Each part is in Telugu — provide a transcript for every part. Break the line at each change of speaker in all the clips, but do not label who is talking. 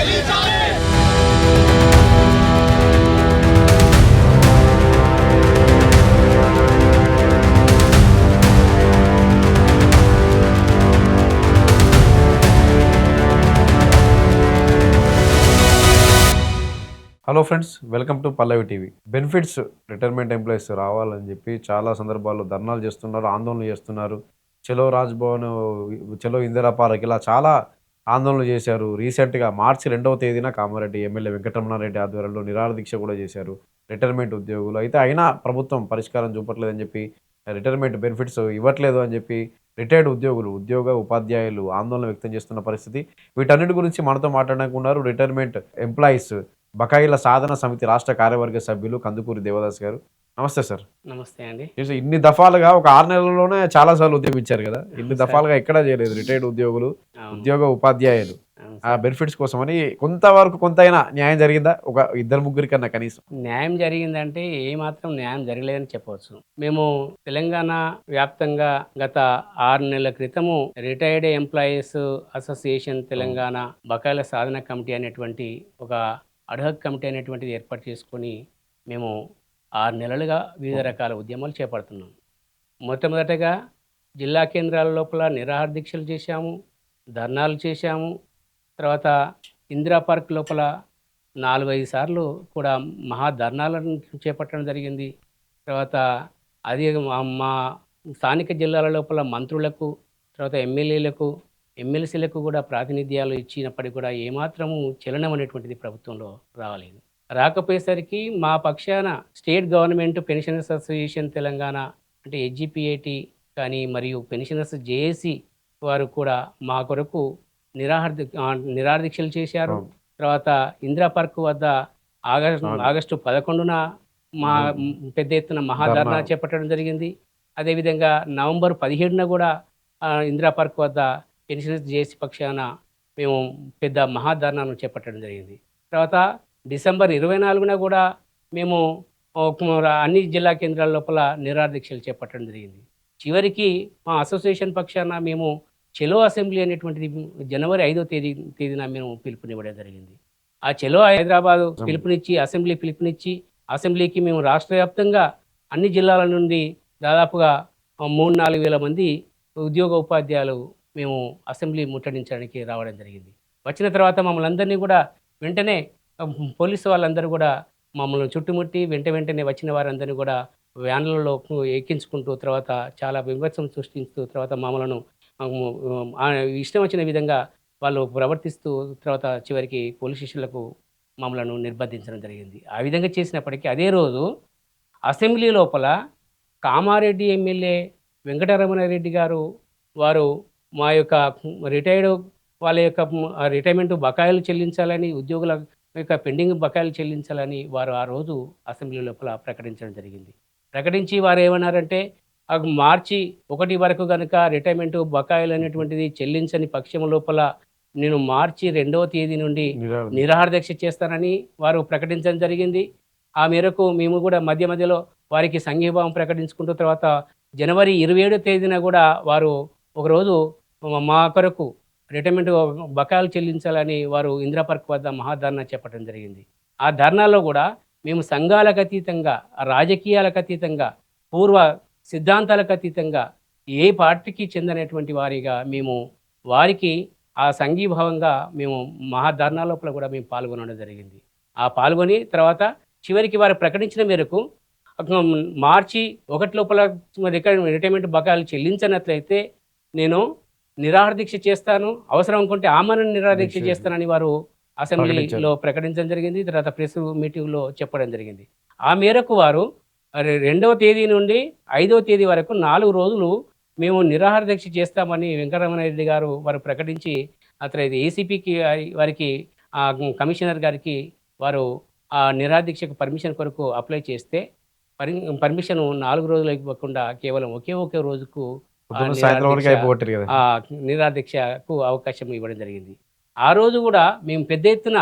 Hello friends, welcome to Pallavi TV. Benefits retirement employees రావాలని చెప్పి చాలా సందర్భాల్లో ధర్నాలు చేస్తున్నారు, ఆందోళనలు చేస్తున్నారు. చలో రాజ్‌భవన్, చలో ఇందిరా పార్క్ ఇలా చాలా ఆందోళనలు చేశారు. రీసెంట్‌గా మార్చి 2వ తేదీన కామారెడ్డి ఎమ్మెల్యే వెంకటరమణారెడ్డి ఆధ్వర్యంలో నిరాహార దీక్ష కూడా చేశారు రిటైర్మెంట్ ఉద్యోగులు. అయితే అయినా ప్రభుత్వం పరిష్కారం చూపట్లేదని చెప్పి, రిటైర్మెంట్ బెనిఫిట్స్ ఇవ్వట్లేదు అని చెప్పి రిటైర్డ్ ఉద్యోగులు, ఉపాధ్యాయులు ఆందోళన వ్యక్తం చేస్తున్న పరిస్థితి. వీటన్నిటి గురించి మనతో మాట్లాడడానికి ఉన్నారు రిటైర్మెంట్ ఎంప్లాయీస్ బకాయిల సాధన సమితి రాష్ట్ర కార్యవర్గ సభ్యులు కందుకూరి దేవదాస్ గారు. నమస్తే సార్.
నమస్తే అండి.
ఇన్ని దఫాలుగా ఒక 6 నెలల్లోనే చాలా సార్లు ఉద్యోగించారు కదా! ఇన్ని
సార్.
దఫాలుగా ఎక్కడా చేయలేదు రిటైర్డ్ ఉద్యోగులు, ఉపాధ్యాయులు
అవును
ఆ
సార్.
బెనిఫిట్స్ కోసమని. కొంతవరకు కొంతైనా న్యాయం జరిగిందా? ఒక ఇద్దరు ముగ్గురికన్నా కనీసం?
న్యాయం జరిగిందంటే ఏమాత్రం న్యాయం జరగలేదని చెప్పవచ్చు. మేము తెలంగాణ వ్యాప్తంగా గత 6 నెలల క్రితము రిటైర్డ్ ఎంప్లాయీస్ అసోసియేషన్ తెలంగాణ బకాయిల సాధన కమిటీ అనేటువంటి ఒక అడ్‌హాక్ కమిటీ అనేటువంటిది ఏర్పాటు చేసుకొని మేము 6 నెలలుగా వివిధ రకాల ఉద్యమాలు చేపడుతున్నాం. మొట్టమొదటగా జిల్లా కేంద్రాల లోపల నిరాహార దీక్షలు చేశాము, ధర్నాలు చేశాము. తర్వాత ఇందిరా పార్క్ లోపల 4, 5 సార్లు కూడా మహా ధర్నాలను చేపట్టడం జరిగింది. తర్వాత అది మా స్థానిక జిల్లాల లోపల మంత్రులకు, తర్వాత ఎమ్మెల్యేలకు, ఎమ్మెల్సీలకు కూడా ప్రాతినిధ్యాలు ఇచ్చినప్పటికీ కూడా ఏమాత్రము చలనం అనేటువంటిది ప్రభుత్వంలో రాలేదు. రాకపోయేసరికి మా పక్షాన state government pensioners association Telangana అంటే హెచ్‌జిపిఏటి కానీ మరియు పెన్షనర్స్ జేఏసీ వారు కూడా మా కొరకు నిరాహార దీక్షలు చేశారు. తర్వాత ఇందిరా పార్క్ వద్ద ఆగస్టు 11న మా పెద్ద ఎత్తున మహాధర్నా చేపట్టడం జరిగింది. అదేవిధంగా నవంబర్ 17న కూడా ఇందిరా పార్క్ వద్ద పెన్షనర్స్ జేఏసీ పక్షాన మేము పెద్ద మహాధర్నాను చేపట్టడం జరిగింది. తర్వాత డిసెంబర్ 24న కూడా మేము అన్ని జిల్లా కేంద్రాల లోపల నిరాహార దీక్షలు చేపట్టడం జరిగింది. చివరికి మా అసోసియేషన్ పక్షాన మేము చలో అసెంబ్లీ అనేటువంటిది జనవరి 5వ తేదీన మేము పిలుపునివ్వడం జరిగింది. ఆ చలో హైదరాబాద్ పిలుపునిచ్చి అసెంబ్లీకి మేము రాష్ట్ర వ్యాప్తంగా అన్ని జిల్లాల నుండి దాదాపుగా 3-4 వేల మంది ఉపాధ్యాయులు మేము అసెంబ్లీ ముట్టడించడానికి రావడం జరిగింది. వచ్చిన తర్వాత మమ్మల్ని అందరినీ కూడా వెంటనే పోలీసు వాళ్ళందరూ కూడా మమ్మల్ని చుట్టుముట్టి వెంటనే వచ్చిన వారందరినీ కూడా వ్యాన్లలో ఎక్కించుకుంటూ తర్వాత చాలా విమర్శం సృష్టిస్తూ తర్వాత మమ్మలను ఇష్టం వచ్చిన విధంగా వాళ్ళు ప్రవర్తిస్తూ తర్వాత చివరికి పోలీస్ స్టేషన్లకు మమ్మలను నిర్బంధించడం జరిగింది. ఆ విధంగా చేసినప్పటికీ అదే రోజు అసెంబ్లీ లోపల కామారెడ్డి ఎమ్మెల్యే వెంకటరమణారెడ్డి గారు వారు మా యొక్క రిటైర్డ్ వాళ్ళ యొక్క రిటైర్మెంట్ బకాయిలు చెల్లించాలని, ఉద్యోగుల యొక్క పెండింగ్ బకాయిలు చెల్లించాలని వారు ఆ రోజు అసెంబ్లీ లోపల ప్రకటించడం జరిగింది. ప్రకటించి వారు ఏమన్నారంటే మార్చి 1 వరకు కనుక రిటైర్మెంట్ బకాయిలు అనేటువంటిది చెల్లించని పక్షం లోపల నేను మార్చి 2వ తేదీ నుండి నిరాహార దీక్ష చేస్తానని వారు ప్రకటించడం జరిగింది. ఆ మేరకు మేము కూడా మధ్యలో వారికి సంఘీభావం ప్రకటించుకుంటూ తర్వాత జనవరి 27వ తేదీన కూడా వారు ఒకరోజు మా కొరకు రిటైర్మెంట్ బకాయిలు చెల్లించాలని వారు ఇందిరా పార్క్ వద్ద మహాధర్నా చేపట్టడం జరిగింది. ఆ ధర్నాలో కూడా మేము సంఘాలకు అతీతంగా, రాజకీయాలకు అతీతంగా, పూర్వ సిద్ధాంతాలకు అతీతంగా ఏ పార్టీకి చెందినటువంటి వారిగా మేము వారికి ఆ సంఘీభావంగా మేము మహాధర్నా లోపల కూడా మేము పాల్గొనడం జరిగింది. ఆ పాల్గొని తర్వాత చివరికి వారు ప్రకటించిన మేరకు మార్చి 1 లోపల రిటైర్మెంట్ బకాయిలు చెల్లించనట్లయితే నేను నిరాహార దీక్ష చేస్తాను, అవసరం అనుకుంటే ఆమరణ నిరాహార దీక్ష చేస్తానని వారు అసెంబ్లీలో ప్రకటించడం జరిగింది. తర్వాత ప్రెస్ మీటింగ్లో చెప్పడం జరిగింది. ఆ మేరకు వారు 2వ తేదీ నుండి 5వ తేదీ వరకు 4 రోజులు మేము నిరాహార దీక్ష చేస్తామని వెంకటరమణారెడ్డి గారు వారు ప్రకటించి అతను ఏసీపీకి వారికి కమిషనర్ గారికి వారు ఆ నిరాహార దీక్షకు పర్మిషన్ కొరకు అప్లై చేస్తే పర్మిషన్ 4 రోజులు ఇవ్వకుండా కేవలం ఒకే రోజుకు నిరాహార దీక్షకు అవకాశం ఇవ్వడం జరిగింది. ఆ రోజు కూడా మేము పెద్ద ఎత్తున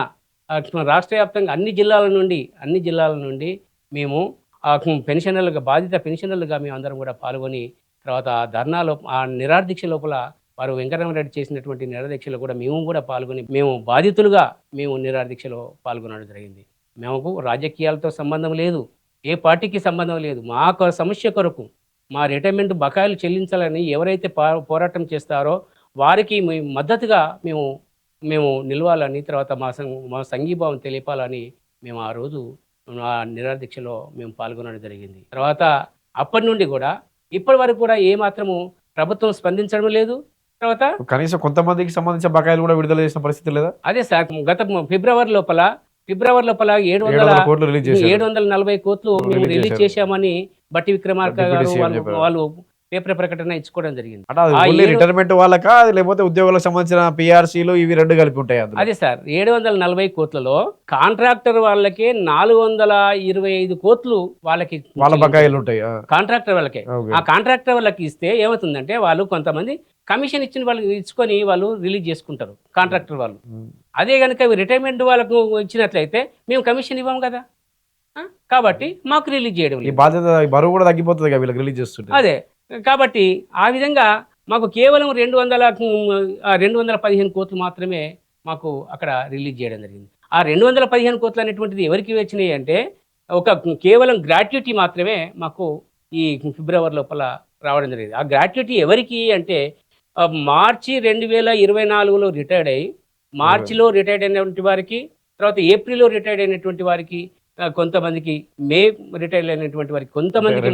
రాష్ట్ర వ్యాప్తంగా అన్ని జిల్లాల నుండి మేము బాధిత పెన్షనర్లుగా మేము అందరం కూడా పాల్గొని తర్వాత ధర్నాలో ఆ నిరాహార దీక్ష లోపల వారు వెంకటరామరెడ్డి చేసినటువంటి నిరాదీక్షలో కూడా మేము కూడా పాల్గొని మేము బాధితులుగా మేము నిరాదీక్షలో పాల్గొనడం జరిగింది. మేము రాజకీయాలతో సంబంధం లేదు, ఏ పార్టీకి సంబంధం లేదు. మా సమస్య కొరకు మా రిటైర్మెంట్ బకాయిలు చెల్లించాలని ఎవరైతే పోరాటం చేస్తారో వారికి మద్దతుగా మేము నిలవాలని, తర్వాత మా సంఘీభావం తెలిపాలని మేము ఆ రోజు ఆ నిరాదీక్షలో మేము పాల్గొనడం జరిగింది. తర్వాత అప్పటి నుండి కూడా ఇప్పటి వరకు కూడా ఏమాత్రము ప్రభుత్వం స్పందించడం లేదు. తర్వాత
కనీసం కొంతమందికి సంబంధించిన బకాయిలు కూడా విడుదల చేసిన పరిస్థితి లేదా?
అదే సార్, గత ఫిబ్రవరి లోపల
700 కోట్లు రిలీజ్ చేశారు.
740 కోట్లు మేము రిలీజ్ చేశామని బట్టి విక్రమార్క గారు వాళ్ళు పేపర్ ప్రకటన ఇచ్చుకోవడం జరిగింది.
రిటైర్మెంట్ వాళ్ళకా లేకపోతే ఉద్యోగులకు సంబంధించిన పిఆర్సీలు ఇవి రెండు కలిపి ఉంటాయి?
అదే సార్, 740 కోట్లలో కాంట్రాక్టర్ వాళ్ళకే 425 కోట్లు వాళ్ళ
బకాయిలు ఉంటాయి
కాంట్రాక్టర్ వాళ్ళకే. ఆ కాంట్రాక్టర్ వాళ్ళకి ఇస్తే ఏమవుతుందంటే వాళ్ళు కొంతమంది కమిషన్ ఇచ్చిన వాళ్ళకి ఇచ్చుకొని వాళ్ళు రిలీజ్ చేసుకుంటారు కాంట్రాక్టర్ వాళ్ళు. అదే కనుక రిటైర్మెంట్ వాళ్ళకు ఇచ్చినట్లయితే మేము కమిషన్ ఇవ్వం కదా, కాబట్టి మాకు రిలీజ్ చేయడం
ఈ బాధ్యత బరువు కూడా తగ్గిపోతుంది కదా వీళ్ళకి రిలీజ్ చేస్తుంటే.
అదే కాబట్టి ఆ విధంగా మాకు కేవలం 215 కోట్లు మాత్రమే మాకు అక్కడ రిలీజ్ చేయడం జరిగింది. ఆ 215 కోట్లు అనేటువంటిది ఎవరికి వచ్చినాయి అంటే కేవలం గ్రాట్యుటీ మాత్రమే మాకు ఈ ఫిబ్రవరి లోపల రావడం జరిగింది. ఆ గ్రాట్యుటీ ఎవరికి అంటే మార్చి 2024లో రిటైర్డ్ అయ్యి మార్చిలో రిటైర్డ్ అయినటువంటి వారికి, తర్వాత ఏప్రిల్లో రిటైర్డ్ అయినటువంటి వారికి, కొంతమందికి మే రిటైర్ అయినటువంటి వారికి, కొంతమందికి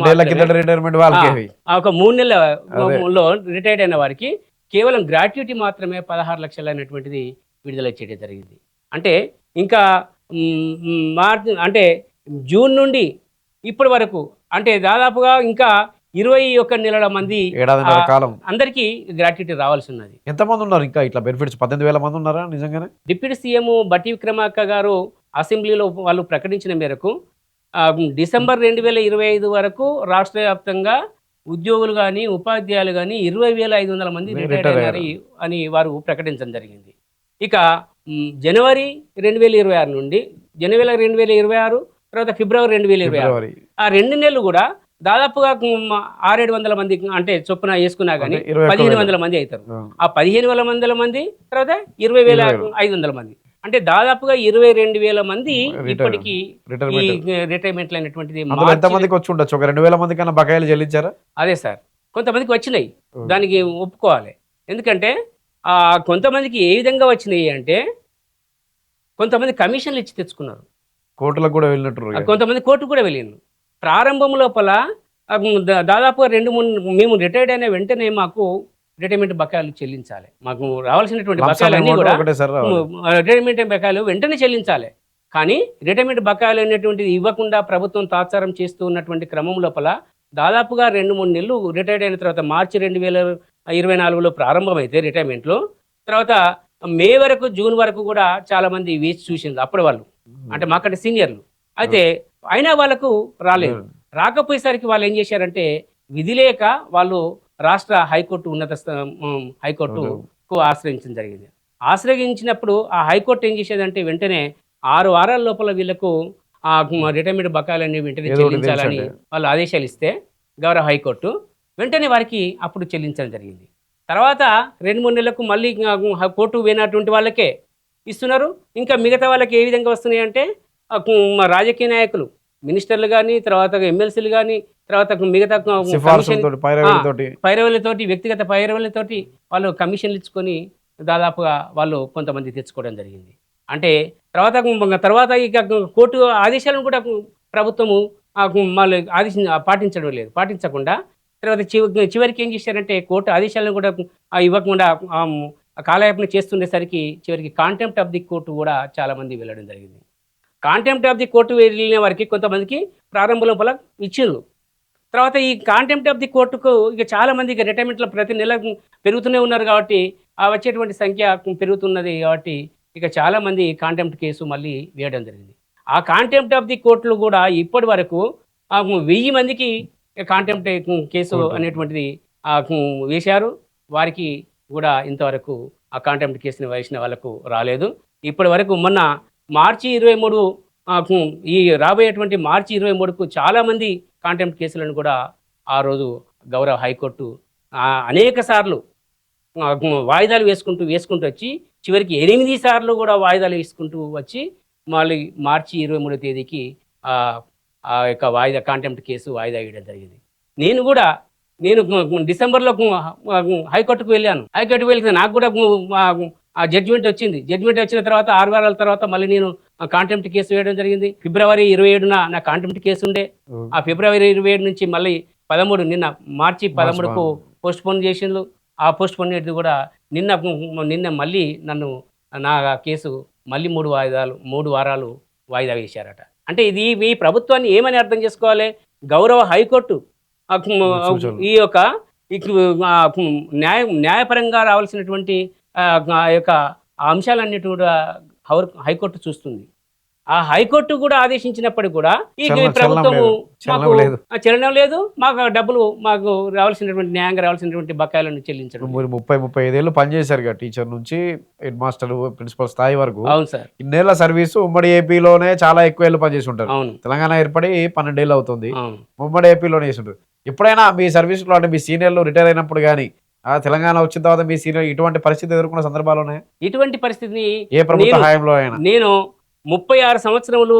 ఒక 3 నెలలలో రిటైర్డ్ అయిన వారికి కేవలం గ్రాట్యుటీ మాత్రమే 16 లక్షలు అనేటువంటిది విడుదల చేయడం జరిగింది. అంటే ఇంకా జూన్ నుండి ఇప్పటి వరకు అంటే దాదాపుగా ఇంకా 21 నెలల మంది అందరికీ గ్రాట్యుటీ రావాల్సి ఉన్నది.
ఎంతమంది ఉన్నారు ఇంకా ఇట్లా బెనిఫిట్స్? 18,000 మంది ఉన్నారా నిజంగానే?
డిప్యూటీ సీఎం బట్టి విక్రమార్క గారు అసెంబ్లీలో వాళ్ళు ప్రకటించిన మేరకు డిసెంబర్ 2025 వరకు రాష్ట్ర వ్యాప్తంగా ఉద్యోగులు కానీ ఉపాధ్యాయులు కానీ 20,500 మంది రిటైర్ అయినారు అని వారు ప్రకటించడం జరిగింది. ఇక జనవరి 2026 నుండి జనవరి 2026 తర్వాత ఫిబ్రవరి 2026 ఆ 2 నెలలు కూడా దాదాపుగా 600-700 మంది అంటే చొప్పున వేసుకున్నా కానీ 1,500 మంది అవుతారు. ఆ 1,500 మంది తర్వాత 20,500 మంది అంటే దాదాపుగా 22,000 మంది ఇప్పటికీ రిటైర్మెంట్లు అనేటువంటిది.
ఎంతమందికి వచ్చి ఉండొచ్చు? ఒక 2,000 మంది కన్నా బకాయిలు చెల్లించారా?
అదే సార్, కొంతమందికి వచ్చినాయి, దానికి ఒప్పుకోవాలి. ఎందుకంటే కొంతమందికి ఏ విధంగా వచ్చినాయి అంటే కొంతమంది కమిషన్లు ఇచ్చి తెచ్చుకున్నారు,
కోర్టులకు కూడా వెళ్ళినట్టు,
కొంతమంది కోర్టు కూడా వెళ్ళిండ్రు. ప్రారంభం లోపల దాదాపుగా 2-3 మేము రిటైర్డ్ అయిన వెంటనే మాకు రిటైర్మెంట్ బకాయిలు చెల్లించాలి. మాకు రావాల్సినటువంటి బకాయిలు అన్నీ కూడా రిటైర్మెంట్ బకాయిలు వెంటనే చెల్లించాలి. కానీ రిటైర్మెంట్ బకాయిలు అనేటువంటిది ఇవ్వకుండా ప్రభుత్వం తాత్సారం చేస్తూ ఉన్నటువంటి క్రమం లోపల దాదాపుగా 2-3 నెలలు రిటైర్డ్ అయిన తర్వాత మార్చి 2024లో ప్రారంభమైతే రిటైర్మెంట్లు, తర్వాత మే వరకు జూన్ వరకు కూడా చాలా మంది వేచి చూసింది అప్పుడు వాళ్ళు, అంటే మాకంటే సీనియర్లు. అయితే అయినా వాళ్ళకు రాలేదు. రాకపోయేసరికి వాళ్ళు ఏం చేశారంటే విధి లేక వాళ్ళు రాష్ట్ర హైకోర్టు హైకోర్టుకు ఆశ్రయించడం జరిగింది. ఆశ్రయించినప్పుడు ఆ హైకోర్టు ఏం చేసేదంటే వెంటనే 6 వారాల లోపల వీళ్ళకు ఆ రిటైర్మెంట్ బకాయిలన్నీ వెంటనే చెల్లించాలని వాళ్ళు ఆదేశాలు ఇస్తే గౌరవ హైకోర్టు వెంటనే వారికి అప్పుడు చెల్లించడం జరిగింది. తర్వాత 2-3 నెలలకు మళ్ళీ కోర్టు పోయినటువంటి వాళ్ళకే ఇస్తున్నారు. ఇంకా మిగతా వాళ్ళకి ఏ విధంగా వస్తున్నాయి అంటే రాజకీయ నాయకులు, మినిస్టర్లు కానీ, తర్వాత ఎమ్మెల్సీలు కానీ, తర్వాత మిగతా పైరవులతోటి, వ్యక్తిగత పైరవులతోటి వాళ్ళు కమిషన్లు ఇచ్చుకొని దాదాపుగా వాళ్ళు కొంతమంది తెచ్చుకోవడం జరిగింది. అంటే తర్వాత ఇక కోర్టు ఆదేశాలను కూడా ప్రభుత్వము మళ్ళీ పాటించడం లేదు. పాటించకుండా తర్వాత చివరికి ఏం చేశారంటే కోర్టు ఆదేశాలను కూడా ఇవ్వకుండా కాలయాపన చేస్తుండేసరికి చివరికి కాంటెంప్ట్ ఆఫ్ ది కోర్టు కూడా చాలామంది వెళ్ళడం జరిగింది. కాంటెంప్ట్ ఆఫ్ ది కోర్టు వెళ్ళిన వారికి కొంతమందికి ప్రారంభ లోపల ఇచ్చిండ్రు. తర్వాత ఈ కాంటెంప్ట్ ఆఫ్ ది కోర్టుకు ఇక చాలామంది ఇక రిటైర్మెంట్లో ప్రతి నెల పెరుగుతూనే ఉన్నారు కాబట్టి ఆ వచ్చేటువంటి సంఖ్య పెరుగుతున్నది కాబట్టి ఇక చాలామంది కాంటెంప్ట్ కేసు మళ్ళీ వేయడం జరిగింది. ఆ కాంటెంప్ట్ ఆఫ్ ది కోర్టులు కూడా ఇప్పటి వరకు 1000 మందికి కాంటెంప్ట్ కేసు అనేటువంటిది వేశారు. వారికి కూడా ఇంతవరకు ఆ కాంటెంప్ట్ కేసుని వేసిన వాళ్ళకు రాలేదు. ఇప్పటి వరకు మొన్న మార్చి 23 ఈ రాబోయేటువంటి మార్చి 23కు చాలామంది కాంటెంప్ట్ కేసులను కూడా ఆ రోజు గౌరవ హైకోర్టు అనేక సార్లు వాయిదాలు వేసుకుంటూ వచ్చి చివరికి 8 సార్లు కూడా వాయిదాలు వేసుకుంటూ వచ్చి మళ్ళీ మార్చి 23వ తేదీకి ఆ ఆ యొక్క వాయిదా కాంటెంప్ట్ కేసు వాయిదా వేయడం జరిగింది. నేను డిసెంబర్లో హైకోర్టుకు వెళ్ళాను. హైకోర్టుకు వెళ్తే నాకు కూడా ఆ జడ్జిమెంట్ వచ్చింది. జడ్జిమెంట్ వచ్చిన తర్వాత 6 వారాల తర్వాత మళ్ళీ నేను కాంటెంప్ట్ కేసు వేయడం జరిగింది. ఫిబ్రవరి 27న నా కాంటెంప్ట్ కేసు ఉండే. ఆ ఫిబ్రవరి 27 నుంచి మళ్ళీ 13 నిన్న మార్చి 13కు పోస్ట్ పోన్ చేసిండ్రు. ఆ పోస్ట్ పోన్ కూడా నిన్న మళ్ళీ నా కేసు మళ్ళీ 3 వారాలు వాయిదా వేశారట. అంటే ఇది ఈ ప్రభుత్వాన్ని ఏమని అర్థం చేసుకోవాలి? గౌరవ హైకోర్టు ఈ యొక్క న్యాయపరంగా రావాల్సినటువంటి ఆ యొక్క అంశాలన్నిటి కూడా హైకోర్టు చూస్తుంది. ఆ హైకోర్టు కూడా ఆదేశించినప్పటికీ కూడా ఈ ప్రభుత్వము మాకు చలనం లేదు. మాకు డబ్బులు మాకు రావాల్సినటువంటి న్యాయంగా రావాల్సినటువంటి బకాయిలను చెల్లించడం.
35 ఏళ్ళు పనిచేశారు టీచర్ నుంచి హెడ్ మాస్టర్ ప్రిన్సిపల్ స్థాయి వరకు.
అవును సార్.
ఇన్నేళ్ల సర్వీసు ఉమ్మడి ఏపీలోనే చాలా ఎక్కువ ఏళ్ళు పనిచేసి ఉంటారు.
అవును.
తెలంగాణ ఏర్పడి 12 ఏళ్ళు అవుతుంది. ఉమ్మడి ఏపీలోనే చేసి ఉంటారు. ఎప్పుడైనా మీ సర్వీస్ లో అంటే మీ సీనియర్లు రిటైర్ అయినప్పుడు కానీ తెలంగాణ వచ్చిన తర్వాత మీ సీనియర్ ఇటువంటి పరిస్థితి ఎదుర్కొన్న సందర్భాలు ఉన్నాయి?
ఇటువంటి పరిస్థితిని
ఏ ప్రభుత్వ హయాంలో అయినా?
నేను 36 సంవత్సరములు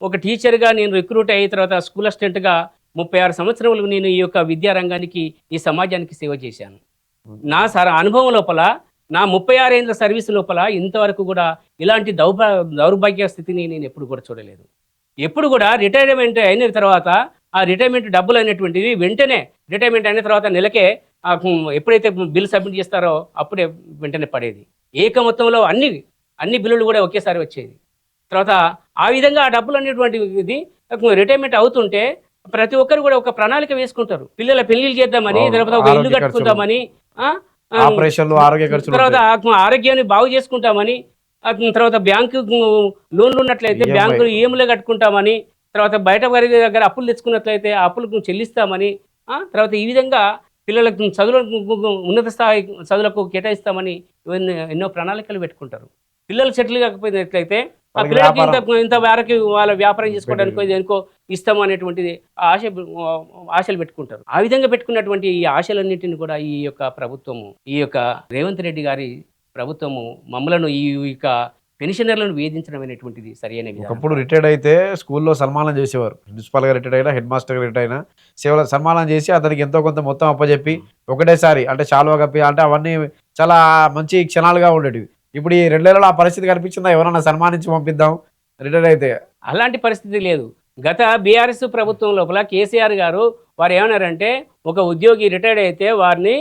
ఒక టీచర్గా నేను రిక్రూట్ అయిన తర్వాత స్కూల్ అసిస్టెంట్గా 36 సంవత్సరములు నేను ఈ యొక్క విద్యారంగానికి ఈ సమాజానికి సేవ చేశాను. నా అనుభవం లోపల నా 36 ఏళ్ళ సర్వీస్ లోపల ఇంతవరకు కూడా ఇలాంటి దౌర్భాగ్య స్థితిని నేను ఎప్పుడు కూడా చూడలేదు. ఎప్పుడు కూడా రిటైర్మెంట్ అయిన తర్వాత ఆ రిటైర్మెంట్ డబ్బులు అనేటువంటివి వెంటనే రిటైర్మెంట్ అయిన తర్వాత నెలకే ఎప్పుడైతే బిల్ సబ్మిట్ చేస్తారో అప్పుడే వెంటనే పడేది. ఏక మొత్తంలో అన్ని బిల్లులు కూడా ఒకేసారి వచ్చేది. తర్వాత ఆ విధంగా ఆ డబ్బులు అనేటువంటిది రిటైర్మెంట్ అవుతుంటే ప్రతి ఒక్కరు కూడా ఒక ప్రణాళిక వేసుకుంటారు. పిల్లల పెళ్లిళ్ళు చేద్దామని, తర్వాత ఒక ఇల్లు కట్టుకుందామని, తర్వాత ఆరోగ్యాన్ని బాగు చేసుకుంటామని, తర్వాత బ్యాంకు లోన్లు ఉన్నట్లయితే బ్యాంకులు ఈఎంఐలు కట్టుకుంటామని, తర్వాత బయట వారి దగ్గర అప్పులు తెచ్చుకున్నట్లయితే ఆ అప్పులకు చెల్లిస్తామని, తర్వాత ఈ విధంగా పిల్లలకు చదువులకు ఉన్నత స్థాయి చదువులకు కేటాయిస్తామని ఎన్నో ప్రణాళికలు పెట్టుకుంటారు. పిల్లలు సెటిల్ కాకపోయినట్లయితే ఆ పిల్లలకి ఇంత మేరకు వాళ్ళ వ్యాపారం చేసుకోవడానికి దేనికో ఇస్తాము అనేటువంటిది ఆశలు పెట్టుకుంటారు. ఆ విధంగా పెట్టుకున్నటువంటి ఈ ఆశలన్నింటిని కూడా ఈ యొక్క ప్రభుత్వము, ఈ యొక్క రేవంత్ రెడ్డి గారి ప్రభుత్వము మమ్మలను ఈ యొక్క పెన్షనర్లను వేధించడం అనేటువంటిది సరైన విధానం.
ఒకప్పుడు రిటైర్డ్ అయితే స్కూల్లో సన్మానం చేసేవారు. ప్రిన్సిపాల్గా రిటైర్డ్ అయినా, హెడ్ మాస్టర్గా రిటైర్ అయినా సేవలు సన్మానం చేసి అతనికి ఎంతో కొంత మొత్తం అప్పచెప్పి ఒకటేసారి అంటే చాలువ కప్పి అంటే అవన్నీ చాలా మంచి క్షణాలుగా ఉండేటివి. ఇప్పుడు ఈ 2 ఏళ్ళలో ఆ పరిస్థితి కనిపించిందా? ఎవరన్నా సన్మానించి పంపిద్దాం రిటైర్ అయితే?
అలాంటి పరిస్థితి లేదు. గత బీఆర్ఎస్ ప్రభుత్వం లోపల కేసీఆర్ గారు వారు ఏమన్నారంటే, ఒక ఉద్యోగి రిటైర్డ్ అయితే వారిని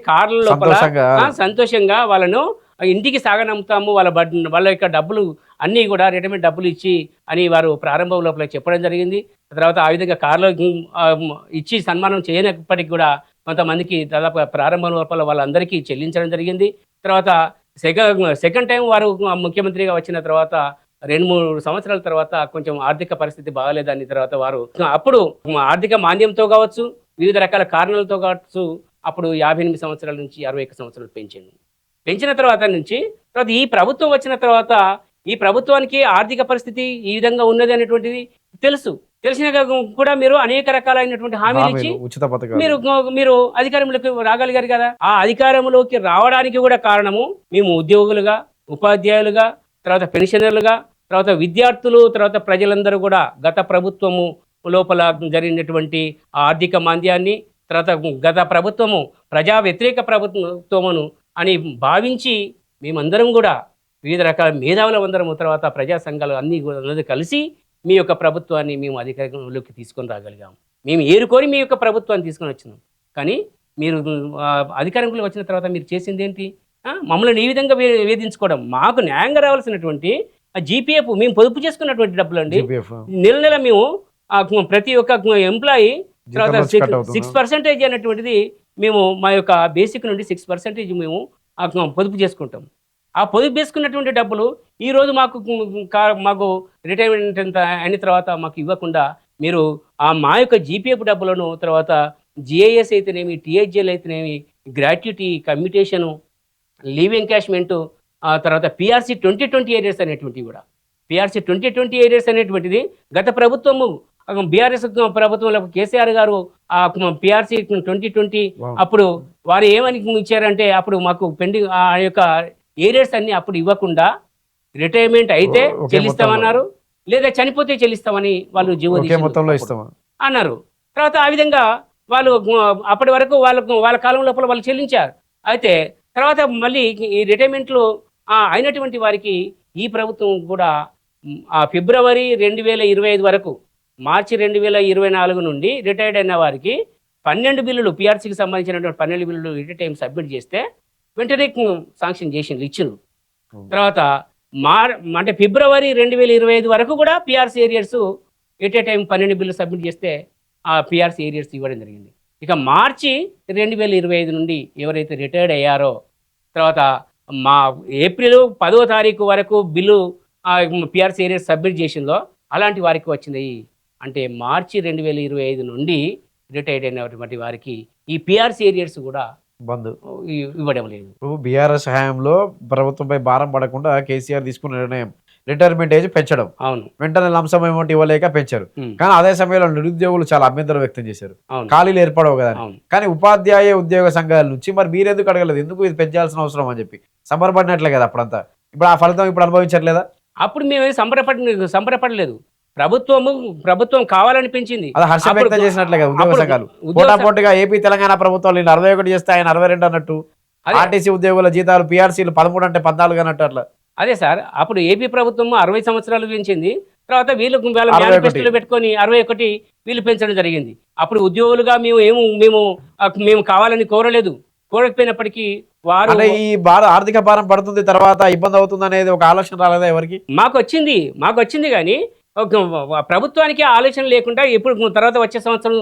కార్ల లోపల సంతోషంగా వాళ్ళను ఇంటికి సాగనంపుతాము, వాళ్ళ యొక్క డబ్బులు అన్నీ కూడా రిటైర్మెంట్ డబ్బులు ఇచ్చి అని వారు ప్రారంభం లోపల చెప్పడం జరిగింది. తర్వాత ఆ విధంగా కార్లో ఇచ్చి సన్మానం చేయనప్పటికీ కూడా కొంతమందికి దాదాపు ప్రారంభం లోపల వాళ్ళందరికీ చెల్లించడం జరిగింది. తర్వాత సెకండ్ టైం వారు ముఖ్యమంత్రిగా వచ్చిన తర్వాత 2-3 సంవత్సరాల తర్వాత కొంచెం ఆర్థిక పరిస్థితి బాగాలేదని తర్వాత వారు అప్పుడు ఆర్థిక మాంద్యంతో కావచ్చు, వివిధ రకాల కారణాలతో కావచ్చు, అప్పుడు 58 సంవత్సరాల నుంచి 61 సంవత్సరాలు పెంచిన తర్వాత ఈ ప్రభుత్వం వచ్చిన తర్వాత ఈ ప్రభుత్వానికి ఆర్థిక పరిస్థితి ఈ విధంగా ఉన్నది అనేటువంటిది తెలిసిన కూడా మీరు అనేక రకాలైనటువంటి హామీలు ఇచ్చి మీరు అధికారంలోకి రాగలిగారు కదా. ఆ అధికారంలోకి రావడానికి కూడా కారణము మేము ఉద్యోగులుగా, ఉపాధ్యాయులుగా, తర్వాత పెన్షనర్లుగా, తర్వాత విద్యార్థులు, తర్వాత ప్రజలందరూ కూడా గత ప్రభుత్వము లోపల జరిగినటువంటి ఆర్థిక మాంద్యాన్ని, తర్వాత గత ప్రభుత్వము ప్రజా వ్యతిరేక ప్రభుత్వమును అని భావించి మేమందరం కూడా వివిధ రకాల మేధావులందరము, తర్వాత ప్రజా సంఘాలు అన్నీ కలిసి మీ యొక్క ప్రభుత్వాన్ని మేము అధికారంలోకి తీసుకొని రాగలిగాము. మేము ఏరుకొని మీ యొక్క ప్రభుత్వాన్ని తీసుకొని వచ్చినాం. కానీ మీరు అధికారంలోకి వచ్చిన తర్వాత మీరు చేసింది ఏంటి? మమ్మల్ని ఈ విధంగా వేధించుకోవడం. మాకు న్యాయంగా రావాల్సినటువంటి జీపీఎఫ్ మేము పొదుపు చేసుకున్నటువంటి డబ్బులు అండి. నెల మేము ప్రతి ఒక్క ఎంప్లాయీ తర్వాత 6% అనేటువంటిది మేము మా యొక్క బేసిక్ నుండి 6% మేము పొదుపు చేసుకుంటాం. ఆ పొదుపు చేసుకున్నటువంటి డబ్బులు ఈరోజు మాకు రిటైర్మెంట్ అయిన తర్వాత మాకు ఇవ్వకుండా మీరు మా యొక్క జీపీఎఫ్ డబ్బులను, తర్వాత జిఐఎస్ అయితేనేమి, టీహెచ్ఎల్ అయితేనేమి, గ్రాట్యుటీ, కమ్యూటేషను, లీవ్ ఎన్కాష్మెంటు, తర్వాత పిఆర్సీ 2020 ఏరియర్స్ అనేటువంటివి కూడా. పిఆర్సీ 2020 ఏరియర్స్ అనేటువంటిది గత ప్రభుత్వము బీఆర్ఎస్ ప్రభుత్వంలో కేసీఆర్ గారు ఆ పిఆర్సీ 2020
Wow.
అప్పుడు వారు ఏమని ఇచ్చారంటే అప్పుడు మాకు పెండింగ్ ఆ యొక్క ఏరియర్స్ అన్ని అప్పుడు ఇవ్వకుండా రిటైర్మెంట్ అయితే
ఒకే
చెల్లిస్తామన్నారు, లేదా చనిపోతే చెల్లిస్తామని వాళ్ళు జీవో
ఒకే
తీసిండ్రు
మొత్తంలో
అప్పుడు.
ఇస్తామా?
అన్నారు. తర్వాత ఆ విధంగా వాళ్ళు అప్పటి వరకు వాళ్ళ కాలం లోపల వాళ్ళు చెల్లించారు. అయితే తర్వాత మళ్ళీ ఈ రిటైర్మెంట్లు అయినటువంటి వారికి ఈ ప్రభుత్వం కూడా ఆ ఫిబ్రవరి 2025 వరకు మార్చి 2024 నుండి రిటైర్డ్ అయిన వారికి 12 బిల్లులు పిఆర్సీకి సంబంధించినటువంటి 12 బిల్లులు ఎట్ టైం సబ్మిట్ చేస్తే వెంటనే శాంక్షన్ చేసిండ్రు, ఇచ్చిండ్రు. తర్వాత అంటే ఫిబ్రవరి 2025 వరకు కూడా PRC arrears at a time 12 bill submit చేస్తే ఆ పిఆర్సీ ఏరియర్స్ ఇవ్వడం జరిగింది. ఇక మార్చి 2025 నుండి ఎవరైతే రిటైర్డ్ అయ్యారో తర్వాత ఏప్రిల్ 10వ తారీఖు వరకు బిల్లు పిఆర్సీ ఏరియర్స్ సబ్మిట్ చేసిందో అలాంటి వారికి వచ్చింది. అంటే మార్చి 2025 నుండి రిటైర్డ్ అయినటువంటి వారికి ఈ పిఆర్సీ ఏరియర్స్ కూడా
బంద్
ఇవ్వడం లేదు.
ఇప్పుడు బీఆర్ఎస్ హయాంలో ప్రభుత్వంపై భారం పడకుండా కేసీఆర్ తీసుకున్న నిర్ణయం రిటైర్మెంట్ ఏజ్ పెంచడం,
అవును,
వెంటనే లంసం అమౌంట్ ఇవ్వలేక పెంచారు. కానీ అదే సమయంలో నిరుద్యోగులు చాలా అభ్యంతరం వ్యక్తం చేశారు,
అవును,
ఖాళీలు ఏర్పడవు కదా.
అవును.
కానీ ఉపాధ్యాయ ఉద్యోగ సంఘాల నుంచి మరి మీరెందుకు అడగలేదు, ఎందుకు ఇది పెంచాల్సిన అవసరం అని చెప్పి సంబరపడినట్లే కదా అప్పుడంతా. ఇప్పుడు ఆ ఫలితం ఇప్పుడు అనుభవించట్లేదా?
అప్పుడు మేము సంబరపడలేదు. ప్రభుత్వం కావాలని పెంచింది,
అది హర్షం వ్యక్తం చేసినట్లే కదా ఉద్యోగ సంఘాలు. పోటాపోటీగా ఏపీ తెలంగాణ ప్రభుత్వాలు 41 చేస్తే ఆయన 62 అన్నట్టు, ఆర్టీసీ ఉద్యోగుల జీతాలు పిఆర్సీలు 13 అంటే 14 అన్నట్టు అట్లా.
అదే సార్, అప్పుడు ఏపీ ప్రభుత్వం 60 సంవత్సరాలు పెంచింది. తర్వాత వీళ్ళు వాళ్ళ మేనిఫెస్టోలో పెట్టుకొని 61 వీళ్ళు పెంచడం జరిగింది. అప్పుడు ఉద్యోగులుగా మేము కావాలని కోరకపోయినప్పటికీ వారు
ఈ ఆర్థిక భారం పడుతుంది, తర్వాత ఇబ్బంది అవుతుంది అనేది ఒక ఆలోచన రాలేదా ఎవరికి?
మాకు వచ్చింది కానీ ప్రభుత్వానికి ఆలోచన లేకుండా ఇప్పుడు తర్వాత వచ్చే సంవత్సరం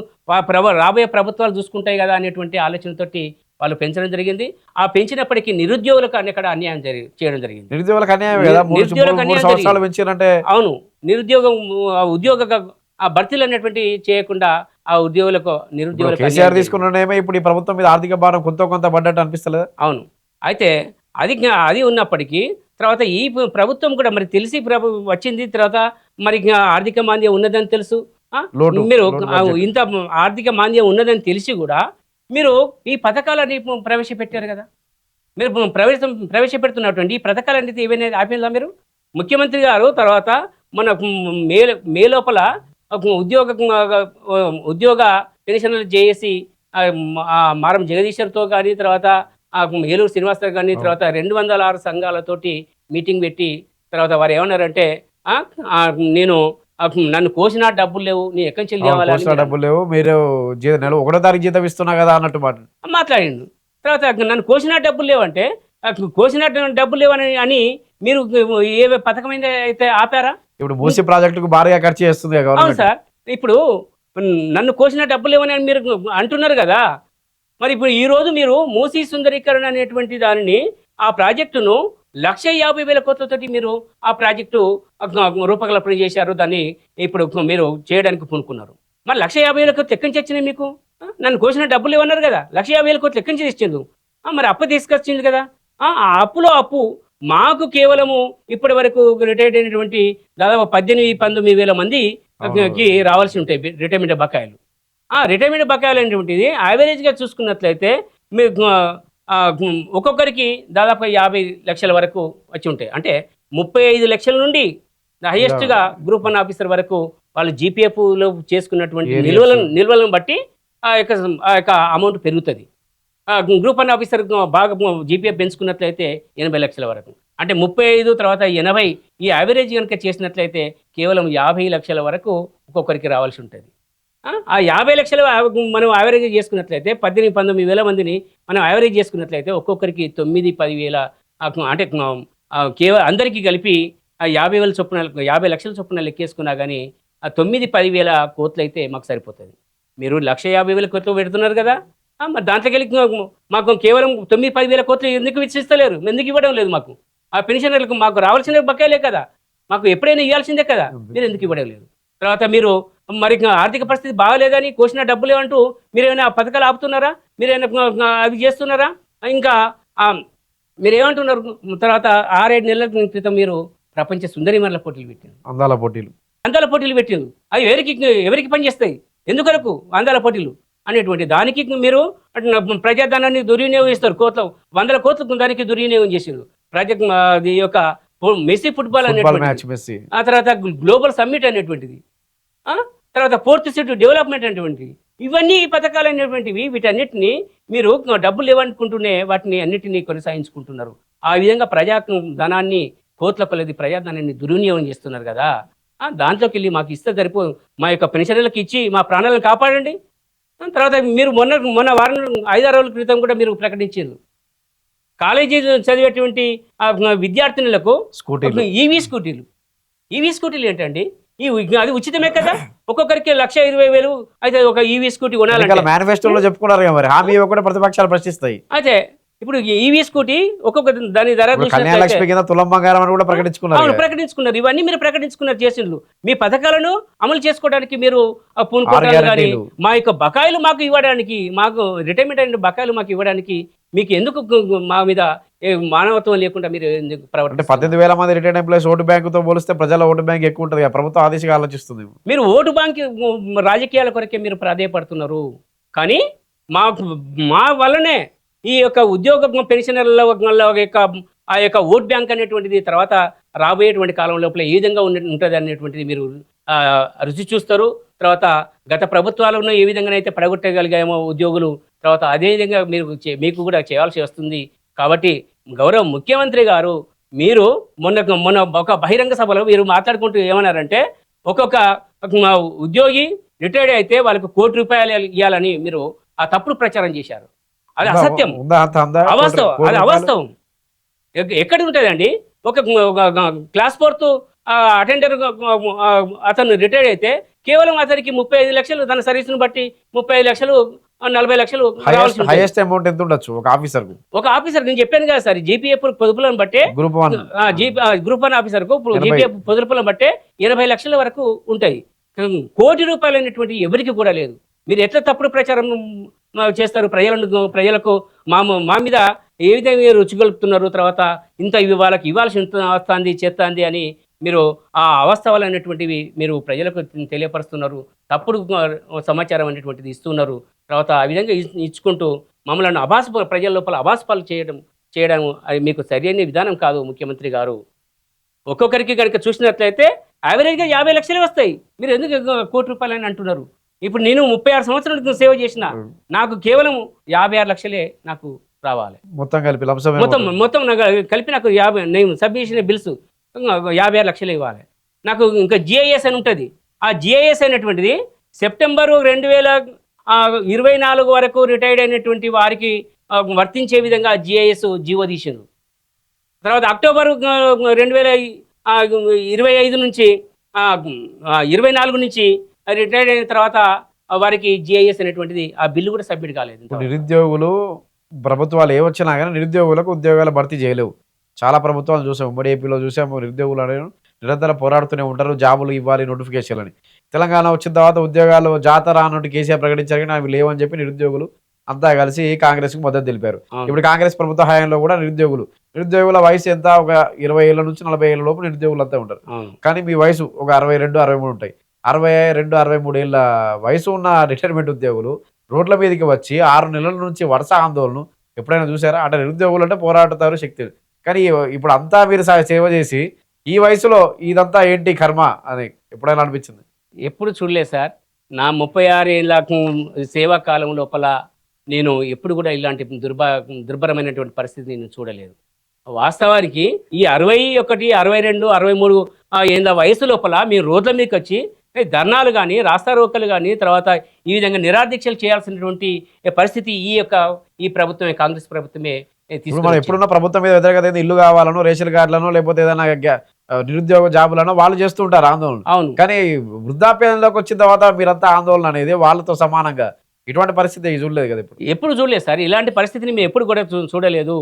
రాబోయే ప్రభుత్వాలు చూసుకుంటాయి కదా అనేటువంటి ఆలోచనతోటి వాళ్ళు పెంచడం జరిగింది. ఆ పెంచినప్పటికీ నిరుద్యోగులకు అక్కడ అన్యాయం చేయడం జరిగింది.
నిరుద్యోగులకు అన్యాయం కదా, 3 సంవత్సరాలు పెంచారంటే.
అవును, ఉద్యోగ భర్తీలు అనేటువంటి చేయకుండా ఆ నిరుద్యోగులకు
కేసీఆర్ తీసుకున్ననేమో ఇప్పుడు ఈ ప్రభుత్వం మీద ఆర్థిక భారం కొంత పడ్డట్టు అనిపిస్తలేదు.
అవును, అయితే అది ఉన్నప్పటికీ తర్వాత ఈ ప్రభుత్వం కూడా మరి తెలిసి వచ్చింది. తర్వాత మరి ఆర్థిక మాంద్యం ఉన్నదని తెలుసు, మీరు ఇంత ఆర్థిక మాంద్యం ఉన్నదని తెలిసి కూడా మీరు ఈ పథకాలని ప్రవేశపెట్టారు కదా. మీరు ప్రవేశపెడుతున్నటువంటి ఈ పథకాలన్నీ ఏవైనా ఆపిందా మీరు? ముఖ్యమంత్రి గారు తర్వాత మన మే లోపల ఉద్యోగ పెన్షన్లు చేసి మారం జగదీశ్వర్తో కానీ తర్వాత ఏలూరు శ్రీనివాసరావు కానీ తర్వాత 206 సంఘాలతోటి మీటింగ్ పెట్టి తర్వాత వారు ఏమన్నారంటే నన్ను కోసిన డబ్బులు లేవు, నీ ఎక్కడి నుంచి
డబ్బులు లేవు, మీరు నెల 1వ తారీఖు జీతం ఇస్తున్నా కదా అన్నట్టు
మాట్లాడిండు. తర్వాత నన్ను కోసిన డబ్బులు లేవంటే కోసిన డబ్బులు లేవని అని మీరు ఏ పథకమైన అయితే ఆపారా?
ఇప్పుడు మూసీ ప్రాజెక్టుకు భారీగా ఖర్చు చేస్తుంది.
అవును సార్, ఇప్పుడు నన్ను కోసిన డబ్బులు లేవని అని మీరు అంటున్నారు కదా. మరి ఇప్పుడు ఈరోజు మీరు మూసీ సుందరీకరణ అనేటువంటి దానిని ఆ ప్రాజెక్టును 150,000 కోట్లతోటి మీరు ఆ ప్రాజెక్టు రూపకల్పన చేశారు. దాన్ని ఇప్పుడు మీరు చేయడానికి పూనుకున్నారు. మరి 150,000 కోట్లు ఎక్కడి నుంచి వచ్చినాయి మీకు? నన్ను కోసిన డబ్బులు ఏమన్నారు కదా, 150,000 కోట్లు ఎక్కడి నుంచి తెచ్చిండు? మరి అప్పు తీసుకొచ్చింది కదా. ఆ అప్పు మాకు కేవలము ఇప్పటి వరకు రిటైర్డ్ అయినటువంటి దాదాపు 18-19 మందికి రావాల్సి ఉంటాయి రిటైర్మెంట్ బకాయిలు. రిటైర్మెంట్ బకాయిలు అనేటువంటిది యావరేజ్గా చూసుకున్నట్లయితే మీరు ఒక్కొక్కరికి దాదాపు 50 లక్షల వరకు వచ్చి ఉంటాయి. అంటే 35 లక్షల నుండి హైయెస్ట్గా గ్రూప్ 1 ఆఫీసర్ వరకు వాళ్ళు జీపీఎఫ్లో చేసుకున్నటువంటి నిల్వలను బట్టి ఆ యొక్క అమౌంట్ పెరుగుతుంది. గ్రూప్ 1 ఆఫీసర్ బాగా జీపీఎఫ్ పెంచుకున్నట్లయితే 80 లక్షల వరకు, అంటే 35 తర్వాత 80 ఈ యావరేజ్ కనుక చేసినట్లయితే కేవలం 50 లక్షల వరకు ఒక్కొక్కరికి రావాల్సి ఉంటుంది. ఆ 50 లక్షలు మనం యావరేజ్ చేసుకున్నట్లయితే 18-19 వేల మందిని మనం యావరేజ్ చేసుకున్నట్లయితే ఒక్కొక్కరికి 9-10 వేల, అంటే కేవలం అందరికీ కలిపి 50 లక్షల చొప్పున లెక్కేసుకున్నా కానీ 9-10 వేల కోట్లు అయితే మాకు సరిపోతుంది. మీరు 150,000 కోట్లు పెడుతున్నారు కదా, మరి దాంట్లోకి వెళ్ళి మాకు కేవలం 9-10 వేల కోట్లు ఎందుకు విచ్చిస్తలేరు? ఎందుకు ఇవ్వడం లేదు? మాకు ఆ పెన్షనర్లకు మాకు రావాల్సిన బకాయిలే కదా, మాకు ఎప్పుడైనా ఇవ్వాల్సిందే కదా, మీరు ఎందుకు ఇవ్వడం లేదు? తర్వాత మీరు మరి ఆర్థిక పరిస్థితి బాగలేదని కోసిన డబ్బులు ఏమంటూ మీరేమైనా పథకాలు ఆపుతున్నారా? మీరేమైనా అవి చేస్తున్నారా? ఇంకా మీరేమంటున్నారు? తర్వాత 6-7 నెలల క్రితం మీరు ప్రపంచ సుందరిమణుల పోటీలు పెట్టారు,
అందాల పోటీలు.
అందాల పోటీలు పెట్టిండ్రు. అవి ఎవరికి పనిచేస్తాయి, ఎందుకొరకు అందాల పోటీలు అనేటువంటి దానికి మీరు ప్రజాధనాన్ని దుర్వినియోగిస్తారు. వందల కోట్ల దానికి దుర్వినియోగం చేసిండ్రు. ఈ యొక్క మెస్సీ ఫుట్బాల్
మ్యాచ్ మెస్సీ,
ఆ తర్వాత గ్లోబల్ సమ్మిట్ అనేటువంటిది, తర్వాత ఫోర్త్ సిటీ డెవలప్మెంట్ అనేటువంటిది, ఇవన్నీ ఈ పథకాలు అనేటువంటివి. వీటన్నిటిని మీరు డబ్బులు ఇవ్వనుకుంటూనే వాటిని అన్నిటినీ కొనసాగించుకుంటున్నారు. ఆ విధంగా ధనాన్ని కోట్ల కొలది ప్రజాధనాన్ని దుర్వినియోగం చేస్తున్నారు కదా. దాంట్లోకి వెళ్ళి మాకు ఇస్తే సరిపోదు, మా యొక్క పెన్షన్లకు ఇచ్చి మా ప్రాణాలను కాపాడండి. తర్వాత మీరు మొన్న వారం 5-6 రోజుల క్రితం కూడా మీరు ప్రకటించారు, కాలేజీ చదివేటువంటి విద్యార్థినులకు ఈవీ స్కూటీలు ఏంటండి? అది ఉచితమే కదా, ఒక్కొక్కరికి 1,20,000 అయితే ఒక ఈవీ స్కూటీ కొనాలంటే
మేనిఫెస్టోలో చెప్పుకున్నారు మరి, హామీ ఇవ్వకుండా ప్రతిపక్షాలు ప్రశ్నిస్తాయి.
అదే ఇప్పుడు ఈవీ స్కూటీ ఒక్కొక్క దాని ధర ప్రకటించుకున్నారు. ఇవన్నీ మీరు ప్రకటించుకున్నారు, చేసిండ్రు. మీ పథకాలను అమలు చేసుకోవడానికి మీరు పూనుకోవడానికి కానీ మా యొక్క బకాయిలు మాకు ఇవ్వడానికి, మాకు రిటైర్మెంట్ అయిన బకాయిలు మాకు ఇవ్వడానికి మీకు ఎందుకు మా మీద మానవత్వం లేకుండా మీరు
ప్రవర్తిస్తారు? 18,000 మంది రిటైర్డ్ ఎంప్లాయీస్ ఓటు బ్యాంకుతో పోలిస్తే ప్రజల ఓటు బ్యాంక్ ఎక్కువ ఉంటుంది, ప్రభుత్వం ఆదేశంగా ఆలోచిస్తుంది.
మీరు ఓటు బ్యాంక్ రాజకీయాల కొరకే మీరు ప్రాధాయపడుతున్నారు. కానీ మా వల్లనే ఈ యొక్క ఉద్యోగ పెన్షనర్ల యొక్క ఆ యొక్క ఓట్ బ్యాంక్ అనేటువంటిది తర్వాత రాబోయేటువంటి కాలం లోపల ఏ విధంగా ఉంటుంది అనేటువంటిది మీరు రుచి చూస్తారు. తర్వాత గత ప్రభుత్వాలను ఏ విధంగానైతే పడగొట్టగలిగామో ఉద్యోగులు, తర్వాత అదేవిధంగా మీకు కూడా చేయాల్సి వస్తుంది. కాబట్టి గౌరవ ముఖ్యమంత్రి గారు మీరు మొన్న ఒక బహిరంగ సభలో మీరు మాట్లాడుకుంటూ ఏమన్నారంటే, ఒక్కొక్క ఉద్యోగి రిటైర్డ్ అయితే వాళ్ళకు ₹1,00,00,000 ఇవ్వాలని మీరు ఆ తప్పుడు ప్రచారం చేశారు. అది అసత్యం, అవాస్తవం. ఎక్కడ ఉంటుందండి? ఒక క్లాస్ 4th అటెండర్ అతను రిటైర్డ్ అయితే కేవలం అతనికి 35 లక్షలు, తన సర్వీస్ను బట్టి 35 లక్షలు 40 లక్షలు
హైయెస్ట్ అమౌంట్ ఎంత ఉండొచ్చు ఒక ఆఫీసర్? నేను చెప్పాను కదా సార్, జీపీఎఫ్ పొదుపులను బట్టే గ్రూప్ 1 ఆఫీసర్కు జీపీఎఫ్ పొదుపులను బట్టే 80 లక్షల వరకు ఉంటాయి. ₹1,00,00,000 అనేటువంటి ఎవరికి కూడా లేదు. మీరు ఎట్లా తప్పుడు ప్రచారం చేస్తారు? ప్రజలకు మా మీద ఏ విధంగా రుచిగొలుపుతున్నారు? తర్వాత ఇంత వాళ్ళకి ఇవ్వాల్సి వస్తుంది చేస్తుంది అని మీరు ఆ అవాస్తవాలు అనేటువంటివి మీరు ప్రజలకు తెలియపరుస్తున్నారు. తప్పుడు సమాచారం అనేటువంటిది ఇస్తున్నారు. తర్వాత ఆ విధంగా ఇచ్చుకుంటూ మమ్మల్ని ప్రజల లోపల అభాసపాలు చేయడం అది మీకు సరైన విధానం కాదు ముఖ్యమంత్రి గారు. ఒక్కొక్కరికి కనుక చూసినట్లయితే యావరేజ్గా 50 లక్షలే వస్తాయి. మీరు ఎందుకు ₹1,00,00,000 అని అంటున్నారు? ఇప్పుడు నేను 36 సంవత్సరాలకు సేవ చేసిన, నాకు కేవలం 56 లక్షలే నాకు రావాలి. మొత్తం కలిపి
కలిపి నాకు 50, నేను సబ్మిషన్ బిల్స్ 56 లక్షలు ఇవ్వాలి. నాకు ఇంకా జిఐఎస్ అని ఉంటుంది. ఆ జిఐఎస్ అనేటువంటిది సెప్టెంబర్ 2024 వరకు రిటైర్డ్ అయినటువంటి వారికి వర్తించే విధంగా జిఐఎస్ జీవో తీసిండ్రు. తర్వాత అక్టోబర్ 2025 నుంచి 24 నుంచి రిటైర్డ్ అయిన తర్వాత వారికి జిఐఎస్ అనేటువంటిది ఆ బిల్లు కూడా సబ్మిట్ కాలేదు.
నిరుద్యోగులు ప్రభుత్వాలు ఏ వచ్చినా కానీ నిరుద్యోగులకు ఉద్యోగాలు భర్తీ చేయలేవు. చాలా ప్రభుత్వాలు చూసాము, ఉమ్మడి ఏపీలో చూసాము. నిరుద్యోగులు అనేది నిరంతరం పోరాడుతూనే ఉంటారు, జాబులు ఇవ్వాలి, నోటిఫికేషన్లు అని. తెలంగాణ వచ్చిన తర్వాత ఉద్యోగాలు జాతర అన్నట్టు కేసీఆర్ ప్రకటించారు, కానీ అవి లేవని చెప్పి నిరుద్యోగులు అంతా కలిసి కాంగ్రెస్కి మద్దతు తెలిపారు. ఇప్పుడు కాంగ్రెస్ ప్రభుత్వ హయాంలో కూడా నిరుద్యోగుల వయసు ఎంత? ఒక 20 ఏళ్ళ నుంచి 40 ఏళ్ళ లోపు నిరుద్యోగులు అంతా ఉంటారు. కానీ మీ వయసు ఒక 62, 63 ఉంటాయి. 62, 63 ఏళ్ళ వయసు ఉన్న రిటైర్మెంట్ ఉద్యోగులు రోడ్ల మీదకి వచ్చి 6 నెలల నుంచి వరుస ఆందోళన ఎప్పుడైనా చూసారా? అంటే నిరుద్యోగులు అంటే పోరాడుతారు, శక్తి. కానీ ఇప్పుడు అంతా మీరు సేవ చేసి ఈ వయసులో ఇదంతా ఏంటి కర్మ అని ఎప్పుడైనా అనిపించింది?
ఎప్పుడు చూడలేదు సార్. నా 36 ఏళ్ళ సేవా కాలం లోపల నేను ఎప్పుడు కూడా ఇలాంటి దుర్భరమైనటువంటి పరిస్థితి నేను చూడలేదు. వాస్తవానికి ఈ 61, 62, 63 ఏళ్ళ వయసు లోపల మీరు రోడ్ల మీదకి వచ్చి ధర్నాలు కానీ, రాస్తారోకలు కానీ, తర్వాత ఈ విధంగా నిరాదీక్షలు చేయాల్సినటువంటి పరిస్థితి ఈ ప్రభుత్వమే, కాంగ్రెస్ ప్రభుత్వమే
మనం ఎప్పుడున్న ప్రభుత్వం మీద వ్యతిరేకత ఇల్లు కావాలనో, రేషన్ కార్డులను, లేకపోతే ఏదైనా నిరుద్యోగ జాబులను వాళ్ళు చేస్తూ ఉంటారు ఆందోళన.
అవును.
కానీ వృద్ధాప్యంలోకి వచ్చిన తర్వాత మీరంతా ఆందోళన అనేది వాళ్ళతో సమానంగా ఇటువంటి పరిస్థితి చూడలేదు కదా?
ఎప్పుడు చూడలేదు సార్. ఇలాంటి పరిస్థితిని మేము ఎప్పుడు కూడా చూడలేదు.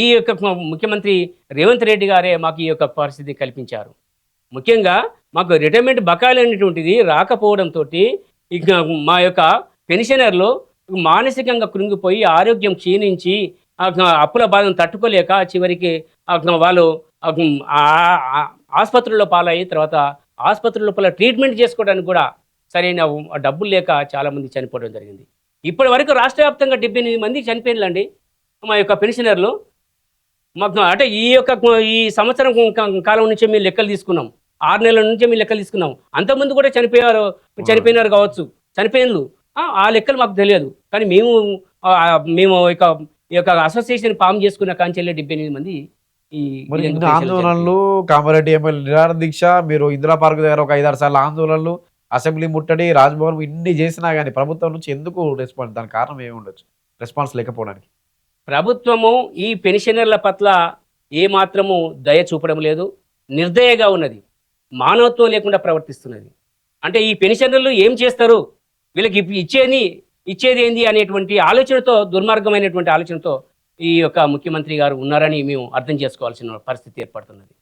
ఈ యొక్క ముఖ్యమంత్రి రేవంత్ రెడ్డి గారే మాకు ఈ యొక్క పరిస్థితి కల్పించారు. ముఖ్యంగా మాకు రిటైర్మెంట్ బకాయిలు అనేటువంటిది రాకపోవడంతో ఇక మా యొక్క పెన్షనర్లు మానసికంగా కృంగిపోయి ఆరోగ్యం క్షీణించి అప్పుల బాధను తట్టుకోలేక చివరికి వాళ్ళు ఆసుపత్రుల్లో పాలయ్యి తర్వాత ఆసుపత్రి లోపల ట్రీట్మెంట్ చేసుకోవడానికి కూడా సరైన డబ్బులు లేక చాలామంది చనిపోవడం జరిగింది. ఇప్పటి వరకు రాష్ట్ర వ్యాప్తంగా 78 మంది చనిపోయిందండి మా యొక్క పెన్షనర్లు. మాకు అంటే ఈ సంవత్సరం కాలం నుంచే మేము లెక్కలు తీసుకున్నాం, 6 నెలల నుంచే మేము లెక్కలు తీసుకున్నాం. అంతకుముందు కూడా చనిపోయినారు కావచ్చు, చనిపోయినలు ఆ లెక్కలు మాకు తెలియదు. కానీ మేము ఈ యొక్క అసోసియేషన్ ఫామ్ చేసుకున్న కాంచెల్లే 78 మంది ఈ
మరి
విధంగా
ఇన్ని
పెన్షన్లు
ఆందోళనలు, కామారెడ్డి ఎమ్మెల్యే నిరాహార దీక్ష, మీరు ఇందిరా పార్క్ దగ్గర ఒక 5-6 సార్లు ఆందోళనలు, అసెంబ్లీ ముట్టడి, రాజ్భవన్ ఇన్ని చేసినా కానీ ప్రభుత్వం నుంచి ఎందుకు రెస్పాన్స్? దానికి కారణం ఏమి ఉండొచ్చు రెస్పాన్స్ లేకపోవడానికి?
ప్రభుత్వము ఈ పెన్షనర్ల పట్ల ఏమాత్రము దయ చూపడం లేదు, నిర్దయగా ఉన్నది, మానవత్వం లేకుండా ప్రవర్తిస్తున్నది. అంటే ఈ పెన్షనర్లు ఏం చేస్తారు, వీళ్ళకి ఇచ్చేది ఏంది అనేటువంటి ఆలోచనతో, దుర్మార్గమైనటువంటి ఆలోచనతో ఈ యొక్క ముఖ్యమంత్రి గారు ఉన్నారని మేము అర్థం చేసుకోవాల్సిన పరిస్థితి ఏర్పడుతున్నది.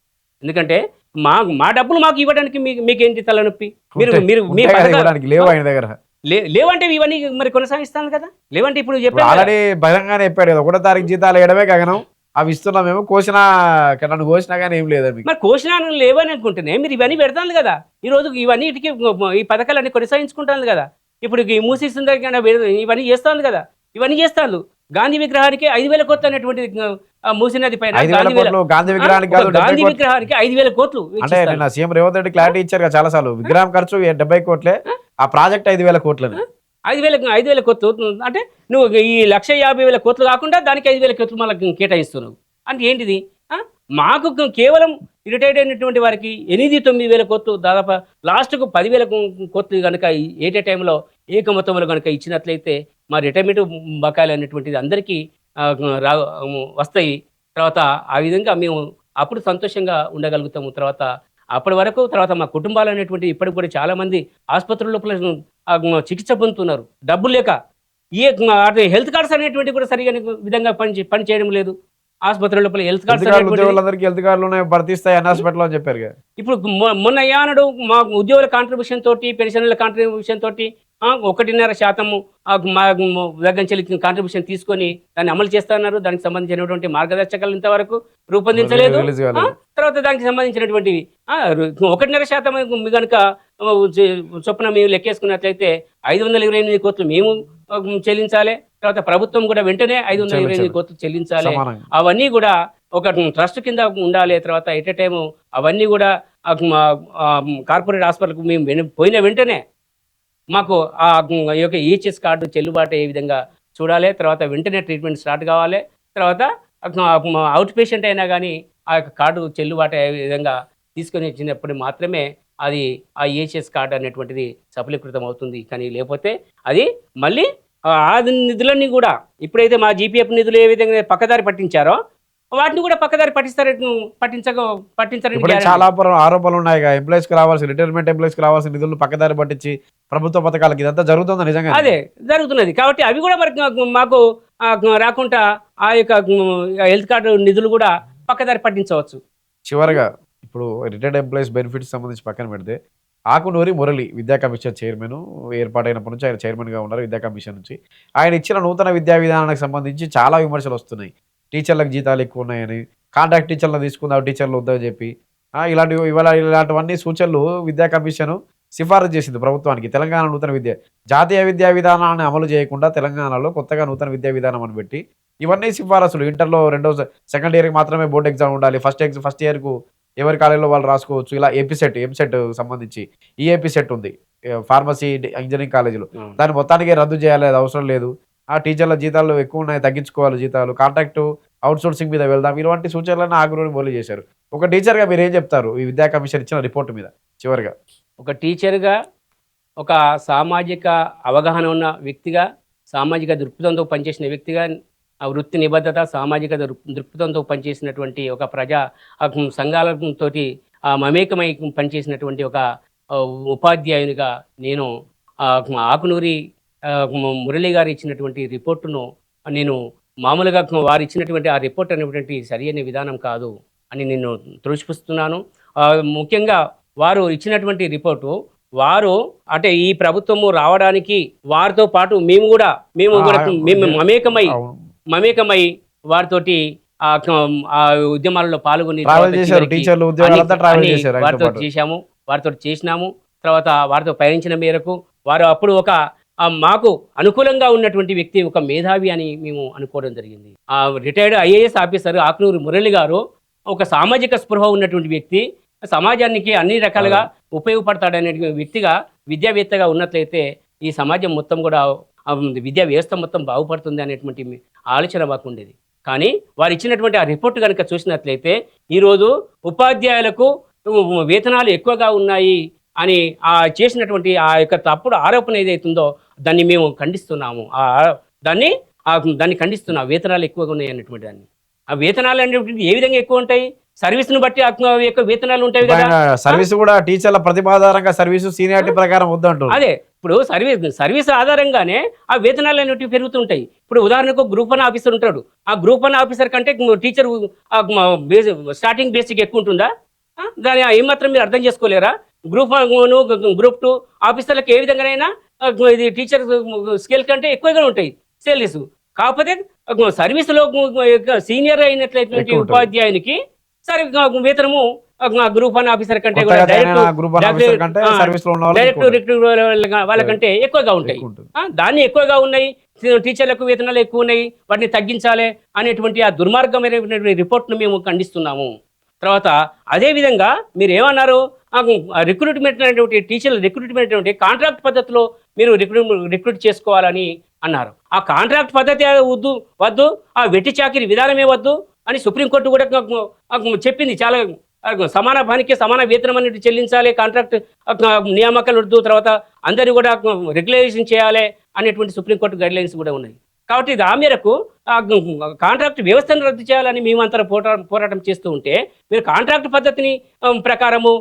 ఎందుకంటే మా డబ్బులు మాకు ఇవ్వడానికి మీకేంటి తలనొప్పి?
లేవు ఆయన దగ్గర.
లేవంటే ఇవన్నీ మరి కొనసాగిస్తాను కదా. లేవంటే ఇప్పుడు చెప్పాను
ఆల్రెడీ బహిరంగానే చెప్పాడు కదా, 1వ తారీఖు జీతాలు వేయడమే గగనం, అవి ఇస్తున్నామేమో, నన్ను కోసినా కానీ ఏం లేదు.
మరి కోసినాను లేవని అనుకుంటేనే మీరు ఇవన్నీ పెడతాను కదా. ఈరోజు ఇవన్నిటికీ ఈ పథకాలన్నీ కొనసాగించుకుంటాను కదా. ఇప్పుడు ఈ మూసిస్తుంది ఇవన్నీ చేస్తాను కదా. ఇవన్నీ చేస్తాను. గాంధీ విగ్రహానికి 5,000 కోట్లు అనేటువంటి మూసినది పైన
గాంధీ విగ్రహానికి
5,000 కోట్లు
అంటే నిన్న సీఎం రేవంత్ రెడ్డి క్లారిటీ ఇచ్చారు కదా చాలా సార్లు, విగ్రహం ఖర్చు 70 కోట్లే, ఆ ప్రాజెక్ట్ 5,000 కోట్లని.
5,000 కోట్లు అంటే నువ్వు ఈ 1,50,000 కోట్లు కాకుండా దానికి 5,000 కోట్లు మళ్ళీ కేటాయిస్తున్నావు అంటే ఏంటిది? మాకు కేవలం రిటైర్డ్ అయినటువంటి వారికి 8-9,000 కోట్లు, దాదాపు లాస్ట్కు 10,000 కోట్లు కనుక ఏటే టైంలో ఏకమొత్తంలో కనుక ఇచ్చినట్లయితే మా రిటైర్మెంట్ బకాయిలు అనేటువంటిది అందరికీ వస్తాయి. తర్వాత ఆ విధంగా మేము అప్పుడు సంతోషంగా ఉండగలుగుతాము. తర్వాత మా కుటుంబాలు అనేటువంటి ఇప్పటికి కూడా చాలామంది ఆసుపత్రుల లోపల చికిత్స పొందుతున్నారు డబ్బులు లేక. హెల్త్ కార్డ్స్ అనేటువంటి కూడా సరిగా విధంగా పని చేయడం లేదు. ఆసుపత్రి లోపల హెల్త్ కార్డ్స్
హెల్త్ కార్డులు భర్తీస్తాయి హాస్పిటల్ అని చెప్పారు.
ఇప్పుడు మొన్న యానడు మా ఉద్యోగుల కాంట్రిబ్యూషన్ తోటి, పెన్షన్ల కాంట్రిబ్యూషన్ తోటి 1.5% మా దగ్గర నుంచి కాంట్రిబ్యూషన్ తీసుకొని దాన్ని అమలు చేస్తున్నారు. దానికి సంబంధించినటువంటి మార్గదర్శకాలు ఇంతవరకు రూపొందించలేదు. తర్వాత దానికి సంబంధించినటువంటివి 1.5% కనుక చొప్పున మేము లెక్కేసుకున్నట్లయితే 528 కోట్లు మేము చెల్లించాలి. తర్వాత ప్రభుత్వం కూడా వెంటనే 528 కోట్లు చెల్లించాలి. అవన్నీ కూడా ఒక ట్రస్ట్ కింద ఉండాలి. తర్వాత ఎట్ ఎ టైము అవన్నీ కూడా కార్పొరేట్ హాస్పిటల్కు మేము పోయిన వెంటనే మాకు ఆ యొక్క ఈహెచ్ఎస్ కార్డు చెల్లుబాటు ఏ విధంగా చూడాలి. తర్వాత వెంటనే ట్రీట్మెంట్ స్టార్ట్ కావాలి. తర్వాత అవుట్ పేషెంట్ అయినా కానీ ఆ యొక్క కార్డు చెల్లుబాటు అయ్యే విధంగా తీసుకొని వచ్చినప్పుడు మాత్రమే అది ఆ ఈహెచ్ఎస్ కార్డు అనేటువంటిది సఫలీకృతం అవుతుంది. కానీ లేకపోతే అది మళ్ళీ ఆ నిధులన్నీ కూడా ఇప్పుడైతే మా జీపీఎఫ్ నిధులు ఏ విధంగా పక్కదారి పట్టించారో వాటిని కూడా పక్కదారి పట్టించారని
చాలా ఆరోపణలు ఉన్నాయి. ఎంప్లాయీస్ కి రావాల్సిన, రిటైర్మెంట్ ఎంప్లాయీస్ కి రావాల్సిన నిధులు పక్కదారి పట్టించి ప్రభుత్వ పథకాలకి ఇదంతా జరుగుతుంది నిజంగా.
అదే జరుగుతున్నది కాబట్టి అవి కూడా మాకు రాకుండా ఆ యొక్క హెల్త్ కార్డు నిధులు కూడా పక్కదారి పట్టించవచ్చు.
చివరగా ఇప్పుడు రిటైర్డ్ ఎంప్లాయీస్ బెనిఫిట్స్ సంబంధించి పక్కన పెడితే, ఆకునూరి మురళి విద్యా కమిషన్ చైర్మన్ ఏర్పాటైనప్పటి నుంచి ఆయన చైర్మన్గా ఉన్నారు విద్యా కమిషన్ నుంచి. ఆయన ఇచ్చిన నూతన విద్యా విధానానికి సంబంధించి చాలా విమర్శలు వస్తున్నాయి. టీచర్లకు జీతాలు ఎక్కువ ఉన్నాయని, కాంట్రాక్ట్ టీచర్లను తీసుకుందాం టీచర్లు వద్దని చెప్పి ఇలాంటివన్నీ సూచనలు విద్యా కమిషన్ సిఫారసు చేసింది ప్రభుత్వానికి. తెలంగాణ నూతన జాతీయ విద్యా విధానాన్ని అమలు చేయకుండా తెలంగాణలో కొత్తగా నూతన విద్యా విధానం అని పెట్టి ఇవన్నీ సిఫారసులు. ఇంటర్లో సెకండ్ ఇయర్కి మాత్రమే బోర్డు ఎగ్జామ్ ఉండాలి, ఫస్ట్ ఇయర్కు ఎవరి కాలేజీలో వాళ్ళు రాసుకోవచ్చు. ఇలా ఎంసెట్ సంబంధించి ఈఏపీ సెట్ ఉంది ఫార్మసీ ఇంజనీరింగ్ కాలేజీలో, దాన్ని మొత్తానికి రద్దు చేయాలి, అది అవసరం లేదు. ఆ టీచర్ల జీతాలు ఎక్కువ ఉన్నాయి, తగ్గించుకోవాలి జీతాలు, కాంట్రాక్ట్ అవుట్సోర్సింగ్ మీద వెళ్దాం, ఇలాంటి సూచనలను ఆగ్రహం మొదలు చేశారు. ఒక టీచర్గా మీరు ఏం చెప్తారు ఈ విద్యా కమిషన్ ఇచ్చిన రిపోర్టు మీద? చివరిగా
ఒక టీచర్గా, ఒక సామాజిక అవగాహన ఉన్న వ్యక్తిగా, సామాజిక దృక్పథంతో పనిచేసిన వ్యక్తిగా, ఆ వృత్తి నిబద్ధత, సామాజిక దృక్పథంతో పనిచేసినటువంటి ఒక ప్రజా సంఘాలతో మమేకమై పనిచేసినటువంటి ఒక ఉపాధ్యాయునిగా నేను ఆకునూరి మురళి గారు ఇచ్చినటువంటి రిపోర్టును నేను మామూలుగా వారు ఇచ్చినటువంటి ఆ రిపోర్ట్ అనేటువంటి సరి అయిన విధానం కాదు అని నేను త్రోసిపుస్తున్నాను. ముఖ్యంగా వారు ఇచ్చినటువంటి రిపోర్టు వారు అంటే ఈ ప్రభుత్వము రావడానికి వారితో పాటు మేము కూడా మమేకమై వారితోటి ఆ ఉద్యమాలలో పాల్గొని వారితో చేశాము. వారితో చేసినాము. తర్వాత వారితో పయనించిన మేరకు వారు అప్పుడు ఒక మాకు అనుకూలంగా ఉన్నటువంటి వ్యక్తి ఒక మేధావి అని మేము అనుకోవడం జరిగింది. ఆ retired IAS officer Akunuri Murali గారు ఒక సామాజిక స్పృహ ఉన్నటువంటి వ్యక్తి, సమాజానికి అన్ని రకాలుగా ఉపయోగపడతాడనే వ్యక్తిగా, విద్యావేత్తగా ఉన్నట్లయితే ఈ సమాజం మొత్తం కూడా విద్యా వ్యవస్థ మొత్తం బాగుపడుతుంది అనేటువంటి ఆలోచన మాకు ఉండేది. కానీ వారు ఇచ్చినటువంటి ఆ రిపోర్ట్ కనుక చూసినట్లయితే ఈరోజు ఉపాధ్యాయులకు వేతనాలు ఎక్కువగా ఉన్నాయి అని చేసినటువంటి ఆ యొక్క తప్పుడు ఆరోపణ ఏదైతుందో దాన్ని మేము ఖండిస్తున్నాము. దాన్ని ఖండిస్తున్నాం. వేతనాలు ఎక్కువగా ఉన్నాయి అన్నటువంటి దాన్ని. ఆ వేతనాలు అనేటువంటి ఏ విధంగా ఎక్కువ ఉంటాయి? సర్వీస్ను బట్టి యొక్క వేతనాలు ఉంటాయి కదా.
సర్వీస్ కూడా టీచర్ల ప్రతిపాదారంగా సర్వీసు సీనియారిటీ ప్రకారం వద్దంటారు.
అదే ఇప్పుడు సర్వీస్ ఆధారంగానే ఆ వేతనాలు అనేవి పెరుగుతుంటాయి. ఇప్పుడు ఉదాహరణకు గ్రూప్ 1 ఆఫీసర్ ఉంటాడు. ఆ గ్రూప్ 1 ఆఫీసర్ కంటే టీచర్ స్టార్టింగ్ బేసిక్ ఎక్కువ ఉంటుందా? దాన్ని ఏమాత్రం మీరు అర్థం చేసుకోలేరా? గ్రూప్ 1 గ్రూప్ 2 ఆఫీసర్లకు ఏ విధంగానైనా ఇది టీచర్ స్కేల్ కంటే ఎక్కువగా ఉంటాయి సేలరీస్. కాకపోతే సర్వీసులో సీనియర్ అయినట్లయితే ఉపాధ్యాయునికి వేతనము గ్రూప్ 1 ఆఫీసర్ కంటే కూడా డైరెక్ట్ వాళ్ళకంటే ఎక్కువగా ఉంటాయి. దాన్ని ఎక్కువగా ఉన్నాయి, టీచర్లకు వేతనాలు ఎక్కువ ఉన్నాయి, వాటిని తగ్గించాలి అనేటువంటి ఆ దుర్మార్గమైనటువంటి రిపోర్ట్ను మేము ఖండిస్తున్నాము. తర్వాత అదేవిధంగా మీరు ఏమన్నారు? రిక్రూట్మెంట్ అనేటువంటి టీచర్లు రిక్రూట్మెంట్ అనేటువంటి కాంట్రాక్ట్ పద్ధతిలో మీరు రిక్రూట్ చేసుకోవాలని అన్నారు. ఆ కాంట్రాక్ట్ పద్ధతి వద్దు, ఆ వెట్టి చాకిరి విధానమే వద్దు అని సుప్రీంకోర్టు కూడా చెప్పింది. చాలా సమాన పనికి సమాన వేతనం అనేది చెల్లించాలి, కాంట్రాక్ట్ నియామకాలు వద్దు, తర్వాత అందరినీ కూడా రెగ్యులైజేషన్ చేయాలి అనేటువంటి సుప్రీంకోర్టు గైడ్లైన్స్ కూడా ఉన్నాయి. కాబట్టి ఆ మేరకు కాంట్రాక్ట్ వ్యవస్థను రద్దు చేయాలని మేమంతా పోరాటం చేస్తూ ఉంటే మీరు కాంట్రాక్ట్ పద్ధతిని ప్రకారము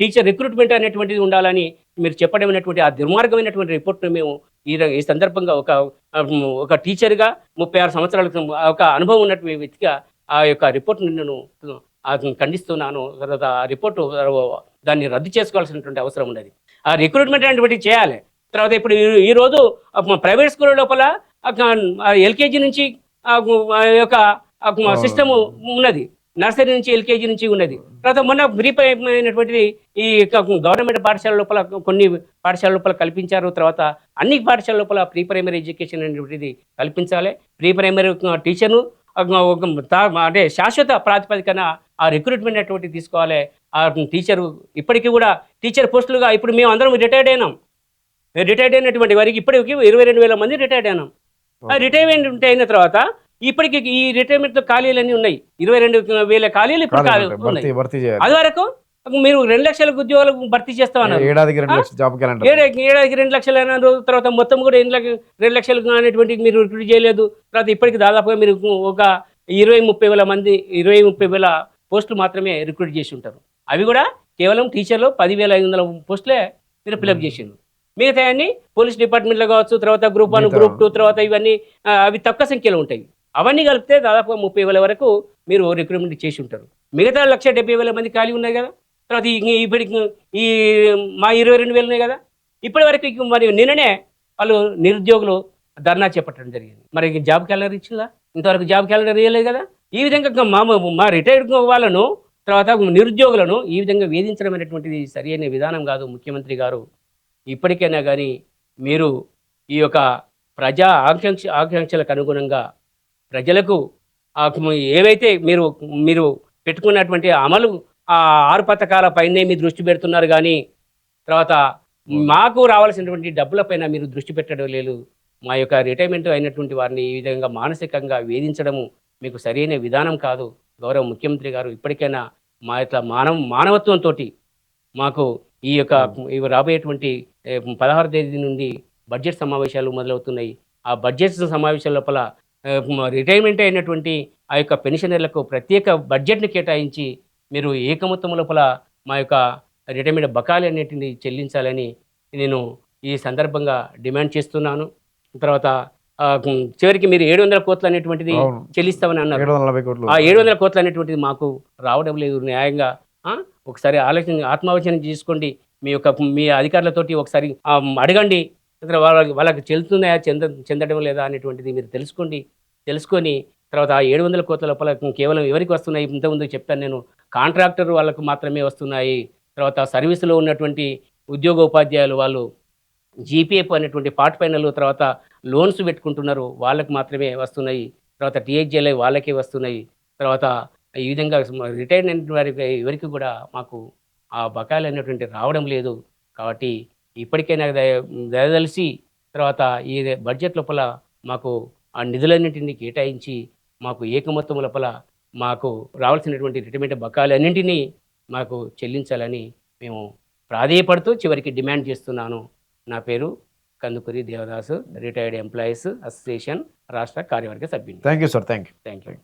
టీచర్ రిక్రూట్మెంట్ అనేటువంటిది ఉండాలని మీరు చెప్పడమైనటువంటి ఆ దుర్మార్గమైనటువంటి రిపోర్ట్ను మేము ఈ సందర్భంగా ఒక టీచర్గా 36 సంవత్సరాలకు ఒక అనుభవం ఉన్నటువంటి వ్యక్తిగా ఆ యొక్క రిపోర్ట్ను నేను ఖండిస్తున్నాను. తర్వాత ఆ రిపోర్టు దాన్ని రద్దు చేసుకోవాల్సినటువంటి అవసరం ఉన్నది. ఆ రిక్రూట్మెంట్ అనేటువంటిది చేయాలి. తర్వాత ఇప్పుడు ఈరోజు ప్రైవేట్ స్కూల్ లోపల ఎల్కేజీ నుంచి యొక్క సిస్టమ్ ఉన్నది, నర్సరీ నుంచి ఎల్కేజీ నుంచి ఉన్నది. తర్వాత మొన్న అయినటువంటిది ఈ గవర్నమెంట్ పాఠశాల లోపల కొన్ని పాఠశాల లోపల కల్పించారు. తర్వాత అన్ని పాఠశాల లోపల ప్రీ ప్రైమరీ ఎడ్యుకేషన్ అనేటువంటిది కల్పించాలి. ప్రీ ప్రైమరీ టీచర్ను అంటే శాశ్వత ప్రాతిపదికన ఆ రిక్రూట్మెంట్ అటువంటిది తీసుకోవాలి. ఆ టీచరు ఇప్పటికీ కూడా టీచర్ పోస్టులుగా ఇప్పుడు మేము అందరం రిటైర్డ్ అయినటువంటి వారికి ఇప్పటికి 22,000 మంది రిటైర్డ్ అయినాం. రిటైర్మెంట్ అయిన తర్వాత ఇప్పటికి ఈ రిటైర్మెంట్ ఖాళీలన్నీ ఉన్నాయి. 22,000 ఖాళీలు ఇప్పుడు ఉన్నాయి. అది వరకు మీరు 2 లక్షల ఉద్యోగాలు భర్తీ చేస్తామన్నారు. ఏడాదికి 2 లక్షలు అన్నారు. తర్వాత మొత్తం కూడా 2 లక్షలు అనేటువంటి మీరు రిక్రూట్ చేయలేదు. తర్వాత ఇప్పటికి దాదాపుగా మీరు ఒక 20-30 వేల మంది 20-30 వేల పోస్టులు మాత్రమే రిక్రూట్ చేసి ఉంటారు. అవి కూడా కేవలం టీచర్లు 10,500 పోస్టులే మీరు ఫిలప్ చేసిండ్రు. మిగతా అన్ని పోలీస్ డిపార్ట్మెంట్లో కావచ్చు, తర్వాత గ్రూప్ 1 గ్రూప్ 2 తర్వాత ఇవన్నీ అవి తక్కువ సంఖ్యలో ఉంటాయి. అవన్నీ కలిపితే దాదాపుగా 30,000 వరకు మీరు రిక్రూట్మెంట్ చేసి ఉంటారు. మిగతా 1,70,000 మంది ఖాళీ ఉన్నాయి కదా. తర్వాత ఇప్పటికి ఈ మా 22,000 ఉన్నాయి కదా. ఇప్పటి వరకు మరి నిన్ననే వాళ్ళు నిరుద్యోగులు ధర్నా చేపట్టడం జరిగింది. మరి జాబ్ క్యాలెండర్ ఇచ్చిందా? ఇంతవరకు జాబ్ క్యాలెండర్ ఇవ్వలేదు కదా. ఈ విధంగా మా రిటైర్డ్ వాళ్ళను తర్వాత నిరుద్యోగులను ఈ విధంగా వేధించడం అనేటువంటిది సరి అయిన విధానం కాదు. ముఖ్యమంత్రి గారు ఇప్పటికైనా కానీ మీరు ఈ యొక్క ప్రజా ఆకాంక్షలకు అనుగుణంగా ప్రజలకు ఏవైతే మీరు పెట్టుకున్నటువంటి అమలు ఆ 6 పథకాల పైనే మీరు దృష్టి పెడుతున్నారు. కానీ తర్వాత మాకు రావాల్సినటువంటి డబ్బులపైన మీరు దృష్టి పెట్టడం లేదు. మా యొక్క రిటైర్మెంట్ అయినటువంటి వారిని ఈ విధంగా మానసికంగా వేధించడము మీకు సరైన విధానం కాదు. గౌరవ ముఖ్యమంత్రి గారు ఇప్పటికైనా మా యొక్క మానవత్వంతో మాకు ఈ యొక్క రాబోయేటువంటి 16వ తేదీ నుండి బడ్జెట్ సమావేశాలు మొదలవుతున్నాయి. ఆ బడ్జెట్ సమావేశాల లోపల రిటైర్మెంట్ అయినటువంటి ఆ యొక్క పెన్షనర్లకు ప్రత్యేక బడ్జెట్ని కేటాయించి మీరు ఏకమొత్తం లోపల మా యొక్క రిటైర్మెంట్ బకాయిలు అనేటివి చెల్లించాలని నేను ఈ సందర్భంగా డిమాండ్ చేస్తున్నాను. తర్వాత చివరికి మీరు 700 కోట్లు అనేటువంటిది చెల్లిస్తామని అన్నారు. ఆ 700 కోట్లు అనేటువంటిది మాకు రావడం లేదు. న్యాయంగా ఒకసారి ఆత్మావచనం చేసుకోండి. మీ అధికారులతోటి ఒకసారి అడగండి. వాళ్ళకి చెల్లుతున్నాయా చెందడం లేదా అనేటువంటిది మీరు తెలుసుకొని తర్వాత ఆ 700 కోట్ల లోపల కేవలం ఎవరికి వస్తున్నాయి? ఇంతకుముందు చెప్పాను నేను, కాంట్రాక్టర్ వాళ్ళకు మాత్రమే వస్తున్నాయి. తర్వాత సర్వీసులో ఉన్నటువంటి ఉద్యోగోపాధ్యాయులు వాళ్ళు జీపీఎఫ్ అనేటువంటి పార్ట్ ఫైనల్ తర్వాత లోన్స్ పెట్టుకుంటున్నారు. వాళ్ళకి మాత్రమే వస్తున్నాయి. తర్వాత టీహెచ్ఎల్ఐ వాళ్ళకే వస్తున్నాయి. తర్వాత ఈ విధంగా రిటైర్మెంట్ వారికి ఎవరికి కూడా మాకు ఆ బకాయిలు అనేటువంటి రావడం లేదు. కాబట్టి ఇప్పటికైనా దయదలిసి తర్వాత ఈ బడ్జెట్ లోపల మాకు ఆ నిధులన్నింటినీ కేటాయించి మాకు ఏకమొత్తం లోపల మాకు రావాల్సినటువంటి రిటైర్మెంట్ బకాయిలన్నింటినీ మాకు చెల్లించాలని మేము ప్రాధేయపడుతూ చివరికి డిమాండ్ చేస్తున్నాను. నా పేరు Kandukuri Devadasu, retired employees association రాష్ట్ర కార్యవర్గ సభ్యుని.
Thank you sir. Thank you.
Thank you.